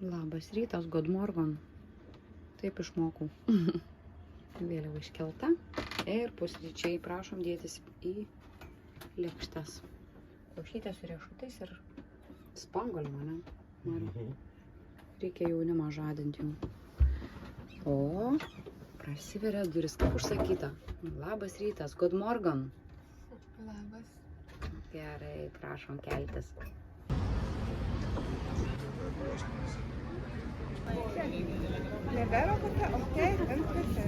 Labas rytas, good morning. Taip išmokau. Vėliava iškelta. Ir pusryčiai prašom dėtis į lėkštes. Kiaušytė su riešutais ir spanguolių, ne? Reikia jaunimą žadinti jau. O, prasiveria duris, kaip užsakyta. Labas rytas, good morning. Labas. Gerai, prašom keltis. Nebėra kokia, okei, ant kafe.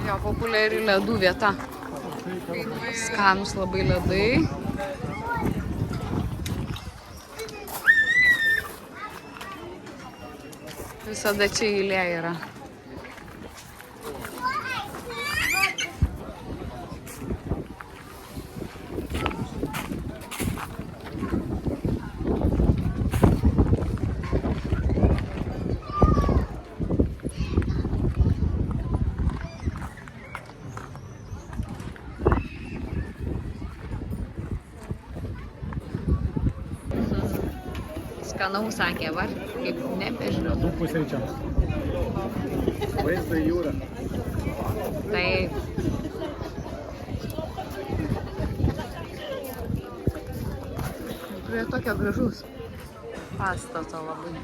Jo, populiari ledų vieta. Skanus labai ledai. Visada čia eilė yra. Skanaus sakė, var, kaip nebežinau. Du pusryčiams. Vaizdą į jūrą. Taip. Prie tokio gražus pastato labai.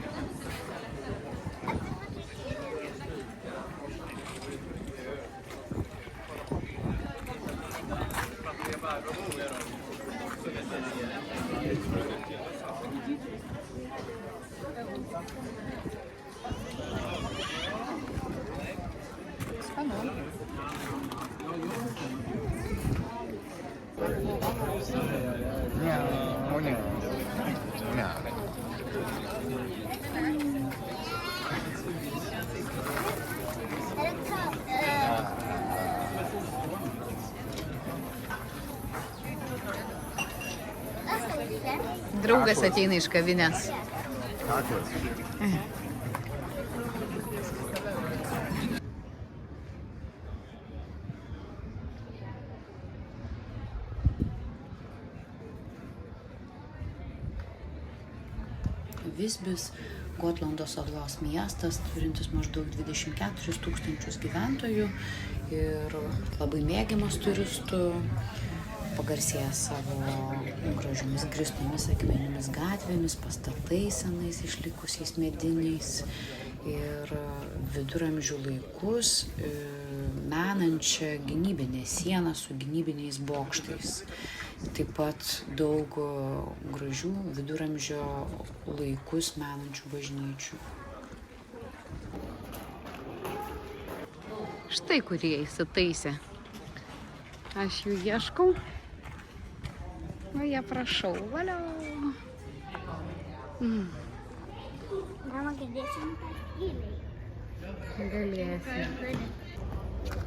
Draugas ateina iš kavinės. Visbis, Gotlando salos miestas, turintis maždaug 24 000 gyventojų ir labai mėgiamas turistų, pagarsėjęs savo gražiomis grįstomis akmenimis gatvėmis, pastatais senais išlikusiais mediniais ir viduramžių laikus menančią gynybinę sieną su gynybiniais bokštais. Taip pat daug gražių viduramžio laikus menančių bažnyčių. Štai kurie įsitaisė. Aš jų ieškau. O jie prašau, valio. Mama, girdėsim? Galėsi.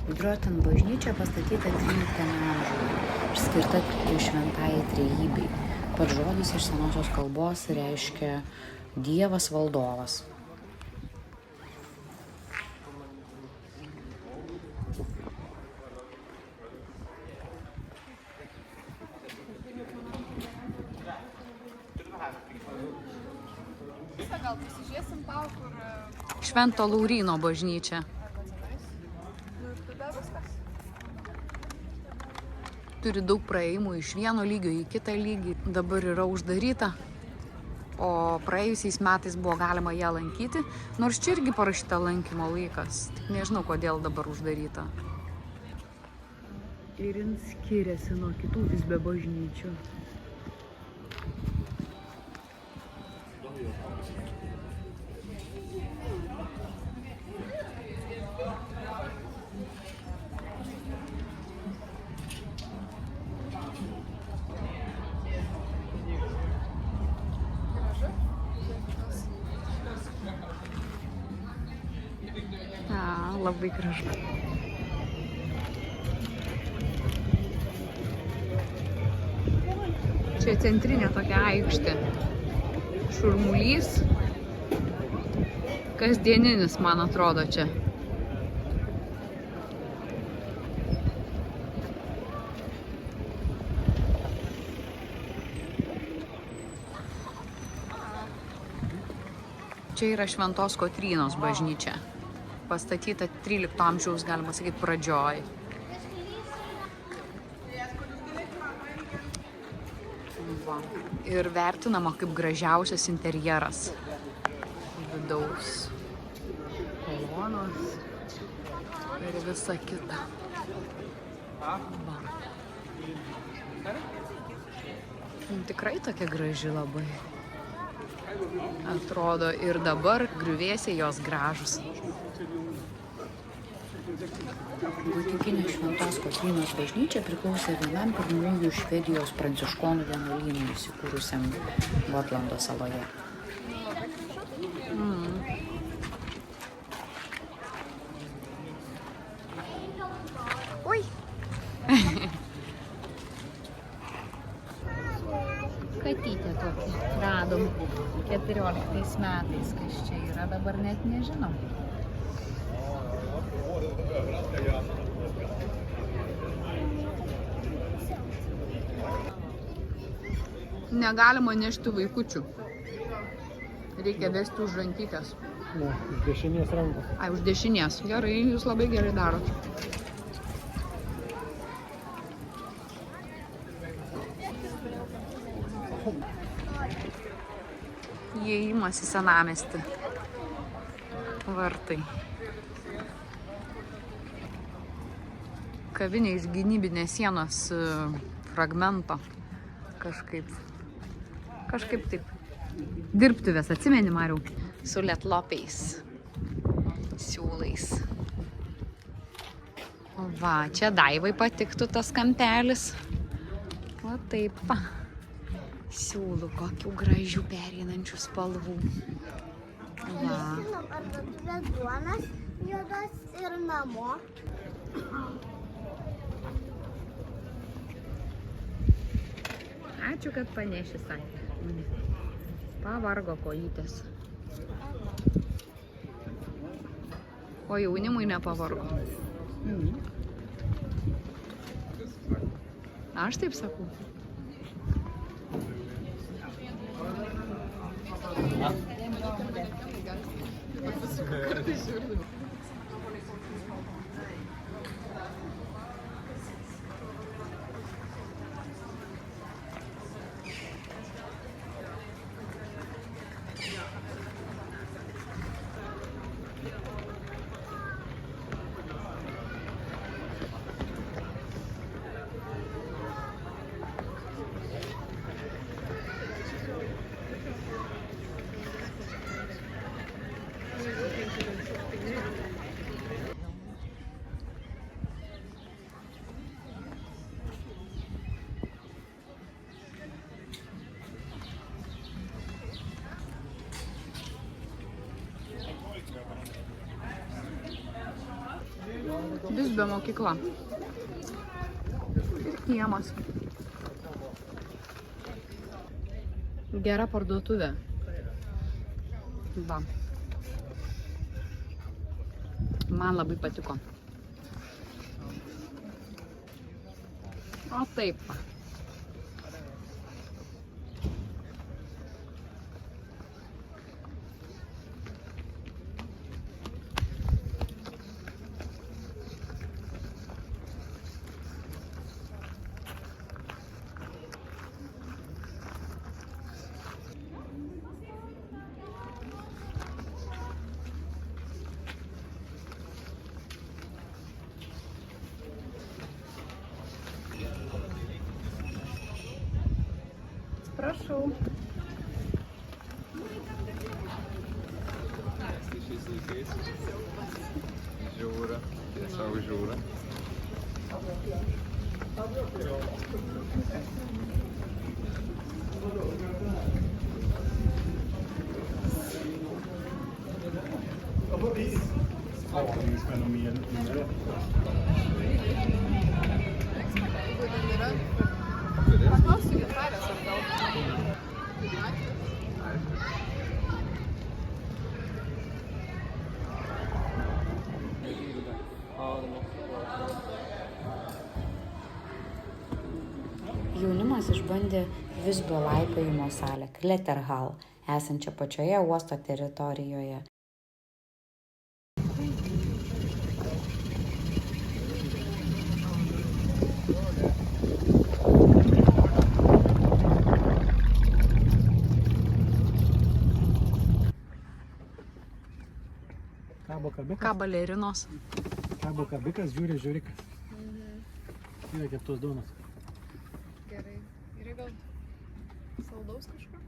Droten bažnyčia pastatyta 13 amžiuje ir skirta šventajai trejybei. Pats žodis iš senosios kalbos reiškia Dievas valdovas. Gal pasižiūrėsim tau, kur... Švento Lauryno bažnyčia. Nu ir tada viskas. Turi daug praėjimų iš vieno lygio į kitą lygį. Dabar yra uždaryta, o praėjusiais metais buvo galima ją lankyti, nors čia irgi parašyta lankymo laikas. Tik nežinau, kodėl dabar uždaryta. Ir jin skiriasi nuo kitų Visbio bažnyčių. Labai gražu. Čia centrinė tokia aikštė. Šurmulys. Kasdieninis, man atrodo, čia. Čia yra Šventos Kotrynos bažnyčia. Pastatyta 13 amžiaus, galima sakyti, pradžioj. Va. Ir vertinama kaip gražiausias interjeras. Vidaus kolonos ir visa kita. Va. Tikrai tokia graži labai. Atrodo ir dabar griuvėsiai jos gražus. Gotikinė Šventos Kotrynos bažnyčia priklausė vienam pirmųjų Švedijos pranciškonų vienuolynui įsikūrusiam Gotlando saloje. Ui. Katytę tokį radom 14 metais, kas čia yra, dabar net nežinau. Negalima nešti vaikučių. Reikia vesti už rankytės. Ne, iš dešinės rankos. Ai, už dešinės. Gerai, jūs labai gerai darot. Įėjimas į senamiestį. Vartai. Kavinė iš gynybinės sienos fragmento. Kažkaip taip. Dirbtuvės, atsimeni, Mariau? Su lietlopiais. Siūlais. Va, čia Daivai patiktų tas kampelis. Va taip. Siūlų, kokių gražių pereinančių spalvų. Va. Parduotuvė duonas juodas ir namo. Ačiū, kad paneši, sakė. Pavargo kojytės. O jaunimui nepavargo. Aš taip sakau. Visbio mokykla. Ir kiemas. Gera parduotuvė. Va. Man labai patiko. O taip. Prašau. Žiūra, tiesiog žiūra. Paklausiu gitarės, ar tau Jonas išbandė Visbio laipiojimo salę Kletterhall, esančią pačioje uosto teritorijoje. Ką balerinos? Kabo kabikas, žiūri žiūrikas. Yra keptos duonos. Gerai. Yra gal saldaus kažko?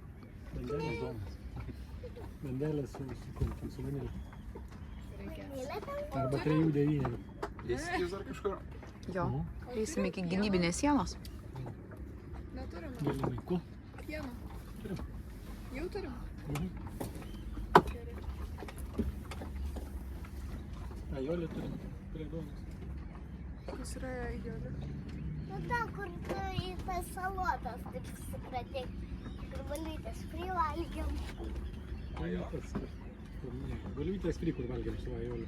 Bandelės duonos. Bandelės su vanilė. Reikės. Arba 3,9. Jis dar kažkur. Jo, eisim iki gynybinės sienos. Neturim. Galimai. Ko? Pieno. Turim. Jau turim. Gerai. Ajolį turim. Prie duonos. Kas yra jolė? Nu ta, kur tu į tas salotas taip supratai. Ir valytės privalgiam. Bulvytės fri, kur valgiam su ajoliu.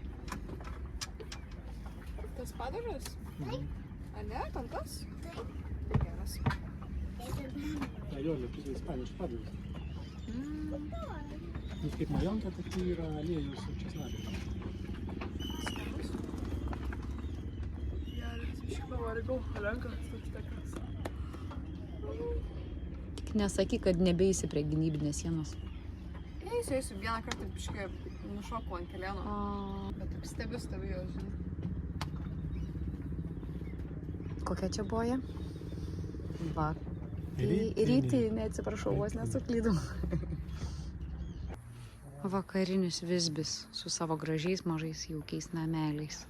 Tas padažas? A ne, ten tas? Taip. Geras. Ajolį, tai ispaniškas padažas. Jis kaip majonka, tai yra aliejus su česnakas. Pavargau, rankas toks tekas. Tik nesakyk, kad nebeisi prie gynybinės sienos. Eisiu vieną kartą biškai nušokau ant kelieno. Bet taip stebiu jo, žinai. Kokia čia buvo jie? Va. Rytinė, atsiprašau, vos nesuklydau. Vakarinis Visbis su savo gražiais mažais jaukiais nameliais.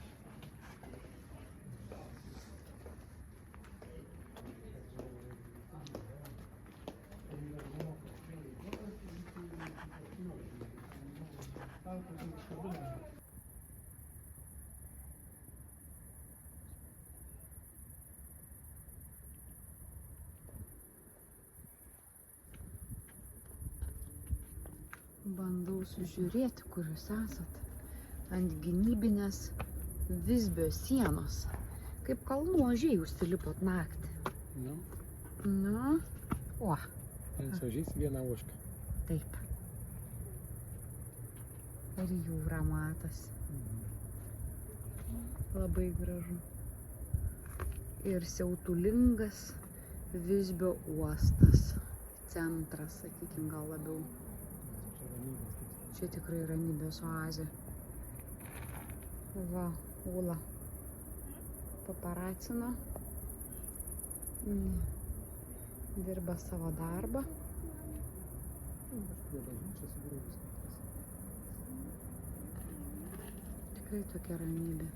Bandau sužiūrėti, kur jūs esat. Ant gynybinės Visbio sienos. Kaip kalnų ožiai užsilipot naktį. Nu, Nu, o, ant ožys vieną ožką. taip. Ir jūra matosi. Labai gražu. Ir siautulingas Visbio uostas. Centras, sakykim, gal labiau. Čia tikrai ramybės oazė. Va, Ula paparacino. Dirba savo darbą. Tikrai tokia ramybė.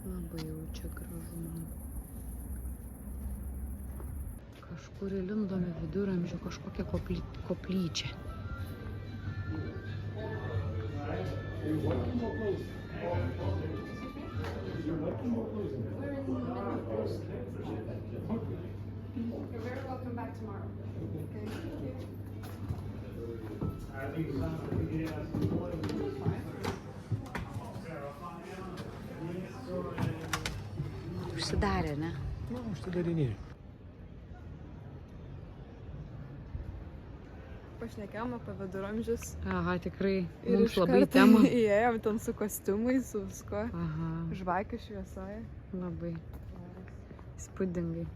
Labai jau čia gražu. Kažkur įlindome viduramžių kažkokią koplyčią. You're very welcome back tomorrow. Užsidarė, ne? Nu, užsidarinėjau. Pašnekėjom apie viduramžius. Aha, tikrai. Ir Mums iš labai karto tema. Įėjom ten su kostiumais, su visko. Aha, Žvakių šviesoje. labai įspūdingai.